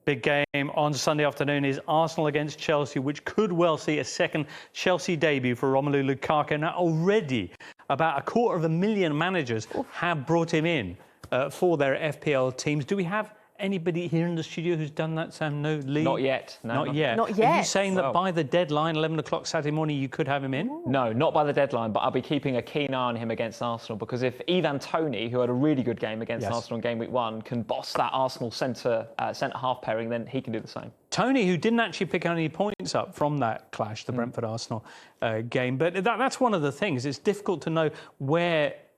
Big game on Sunday afternoon is Arsenal against Chelsea, which could well see a second Chelsea debut for Romelu Lukaku. Now, already about 250,000 managers have brought him in for their FPL teams. Do we have anybody here in the studio who's done that, Sam? No, Lee? Not yet. No, not yet. Not yet. Are you saying that by the deadline, 11 o'clock Saturday morning, you could have him in? No, not by the deadline, but I'll be keeping a keen eye on him against Arsenal, because if Ivan Toney, who had a really good game against Arsenal in game week 1, can boss that Arsenal centre-half pairing, then he can do the same. Toney, who didn't actually pick any points up from that clash, the Brentford-Arsenal game. But that's one of the things. It's difficult to know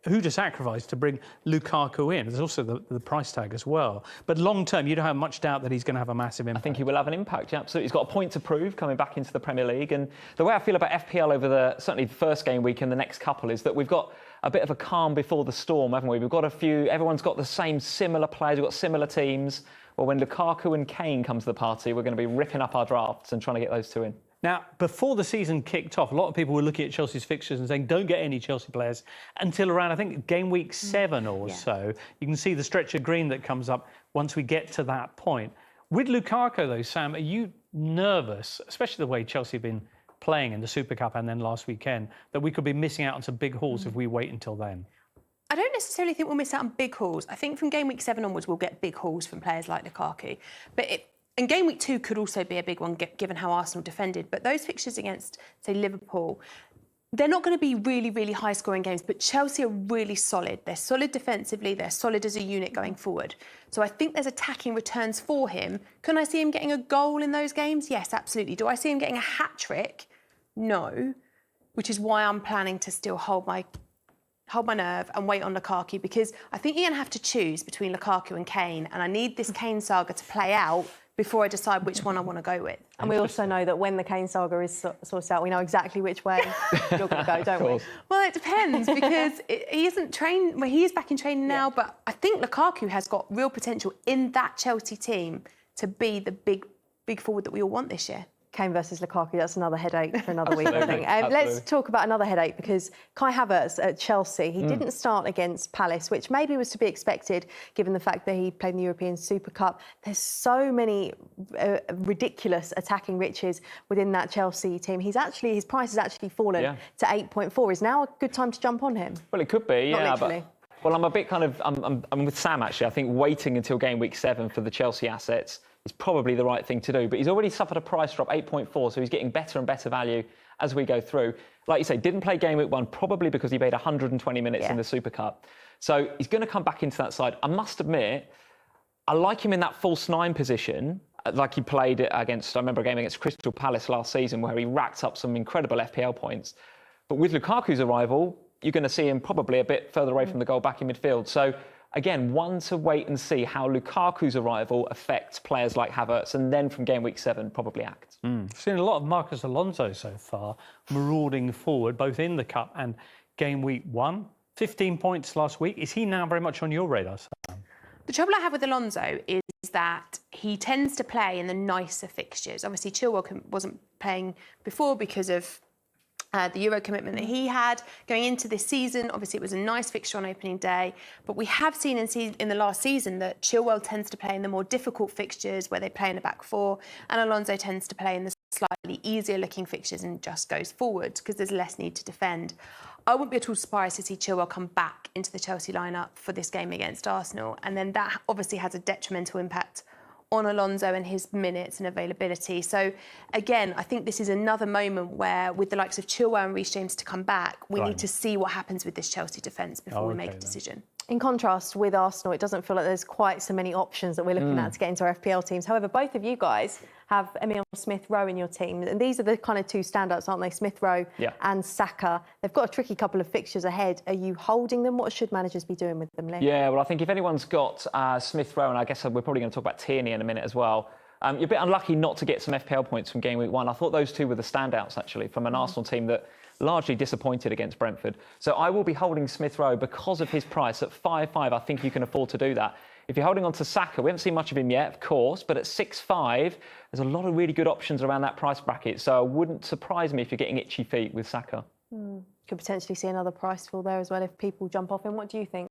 who to sacrifice to bring Lukaku in. There's also the price tag as well. But long term, you don't have much doubt that he's going to have a massive impact. I think he will have an impact, yeah, absolutely. He's got a point to prove coming back into the Premier League. And the way I feel about FPL over certainly the first game week and the next couple is that we've got a bit of a calm before the storm, haven't we? We've got everyone's got the same similar players, we've got similar teams. Well, when Lukaku and Kane come to the party, we're going to be ripping up our drafts and trying to get those two in. Now, before the season kicked off, a lot of people were looking at Chelsea's fixtures and saying, don't get any Chelsea players until around, I think, game week 7 or so. You can see the stretch of green that comes up once we get to that point. With Lukaku, though, Sam, are you nervous, especially the way Chelsea have been playing in the Super Cup and then last weekend, that we could be missing out on some big hauls if we wait until then? I don't necessarily think we'll miss out on big hauls. I think from game week 7 onwards, we'll get big hauls from players like Lukaku. And game week 2 could also be a big one, given how Arsenal defended. But those fixtures against, say, Liverpool, they're not going to be really, really high-scoring games, but Chelsea are really solid. They're solid defensively. They're solid as a unit going forward. So I think there's attacking returns for him. Can I see him getting a goal in those games? Yes, absolutely. Do I see him getting a hat-trick? No, which is why I'm planning to still hold my nerve and wait on Lukaku, because I think you're going to have to choose between Lukaku and Kane, and I need this Kane saga to play out before I decide which one I want to go with. And we also know that when the Kane saga is sorted out, we know exactly which way you're going to go, don't we? Well, it depends, because he isn't trained. Well, he is back in training now, but I think Lukaku has got real potential in that Chelsea team to be the big forward that we all want this year. Kane versus Lukaku, that's another headache for another week, I think. Let's talk about another headache, because Kai Havertz at Chelsea, he didn't start against Palace, which maybe was to be expected given the fact that he played in the European Super Cup. There's so many ridiculous attacking riches within that Chelsea team. His price has actually fallen to 8.4. Is now a good time to jump on him? Well, it could be, Not literally. Well, I'm a bit I'm with Sam, actually. I think waiting until game week 7 for the Chelsea assets is probably the right thing to do. But he's already suffered a price drop, 8.4, so he's getting better and better value as we go through. Like you say, didn't play game week 1, probably because he played 120 minutes in the Super Cup. So he's going to come back into that side. I must admit, I like him in that false 9 position, like he played against, I remember a game against Crystal Palace last season where he racked up some incredible FPL points. But with Lukaku's arrival, you're going to see him probably a bit further away from the goal back in midfield. So, again, one to wait and see how Lukaku's arrival affects players like Havertz, and then from game week 7, probably act. I've seen a lot of Marcus Alonso so far, marauding forward, both in the Cup and game week 1. 15 points last week. Is he now very much on your radar, Sam? The trouble I have with Alonso is that he tends to play in the nicer fixtures. Obviously, Chilwell wasn't playing before because of the Euro commitment that he had going into this season. Obviously, it was a nice fixture on opening day, but we have seen in the last season that Chilwell tends to play in the more difficult fixtures where they play in a back four, and Alonso tends to play in the slightly easier looking fixtures and just goes forward because there's less need to defend. I wouldn't be at all surprised to see Chilwell come back into the Chelsea lineup for this game against Arsenal, and then that obviously has a detrimental impact on Alonso and his minutes and availability. So, again, I think this is another moment where, with the likes of Chilwell and Reece James to come back, we need to see what happens with this Chelsea defence before we make a decision. In contrast with Arsenal, it doesn't feel like there's quite so many options that we're looking at to get into our FPL teams. However, both of you guys have Emile Smith-Rowe in your team, and these are the kind of two standouts, aren't they? Smith-Rowe and Saka. They've got a tricky couple of fixtures ahead. Are you holding them? What should managers be doing with them, Lee? Yeah, well, I think if anyone's got Smith-Rowe, and I guess we're probably going to talk about Tierney in a minute as well, you're a bit unlucky not to get some FPL points from game week 1. I thought those two were the standouts, actually, from an Arsenal team that largely disappointed against Brentford. So I will be holding Smith-Rowe because of his price at 5.5. I think you can afford to do that. If you're holding on to Saka, we haven't seen much of him yet, of course, but at 6.5, there's a lot of really good options around that price bracket. So it wouldn't surprise me if you're getting itchy feet with Saka. Could potentially see another price fall there as well if people jump off him. What do you think?